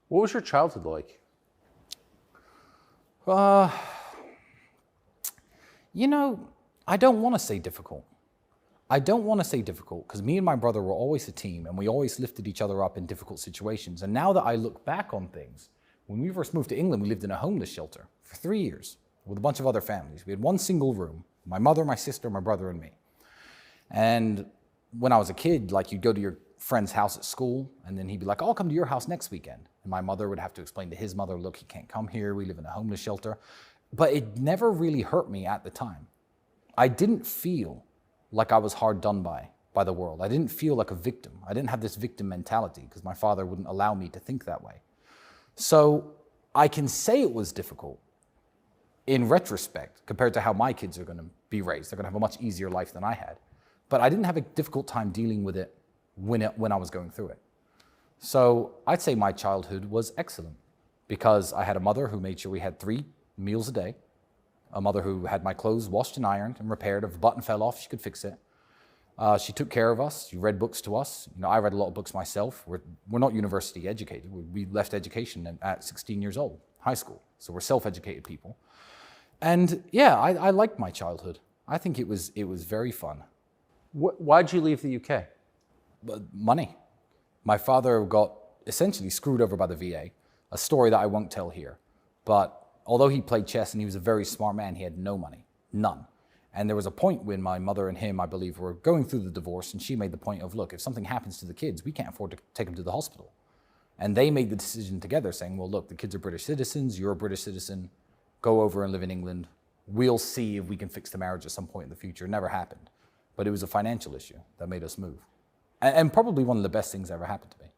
What was your childhood like? Uh, I don't want to say difficult. I don't want to say difficult because me and my brother were always a team and we always lifted each other up in difficult situations. And now that I look back on things, when we first moved to England, we lived in a homeless shelter for 3 years with a bunch of other families. We had one single room, my mother, my sister, my brother, and me. And when I was a kid, like you'd go to your friend's house at school and then he'd be like, I'll come to your house next weekend. And my mother would have to explain to his mother, look, he can't come here. We live in a homeless shelter. But it never really hurt me at the time. I didn't feel like I was hard done by the world. I didn't feel like a victim. I didn't have this victim mentality because my father wouldn't allow me to think that way. So I can say it was difficult in retrospect compared to how my kids are going to be raised. They're going to have a much easier life than I had. But I didn't have a difficult time dealing with it when I was going through it. So I'd say my childhood was excellent because I had a mother who made sure we had 3 meals a day, a mother who had my clothes washed and ironed and repaired. If a button fell off, she could fix it. She took care of us. She read books to us. I read a lot of books myself. We're not university educated. We left education at 16 years old, high school. So we're self-educated people. And yeah, I liked my childhood. I think it was very fun. Why'd you leave the UK? Money. My father got essentially screwed over by the VA, a story that I won't tell here. But although he played chess and he was a very smart man, he had no money, none. And there was a point when my mother and him, I believe, were going through the divorce and she made the point of, look, if something happens to the kids, we can't afford to take them to the hospital. And they made the decision together saying, well, look, the kids are British citizens, you're a British citizen, go over and live in England. We'll see if we can fix the marriage at some point in the future. It never happened. But it was a financial issue that made us move. And probably one of the best things that ever happened to me.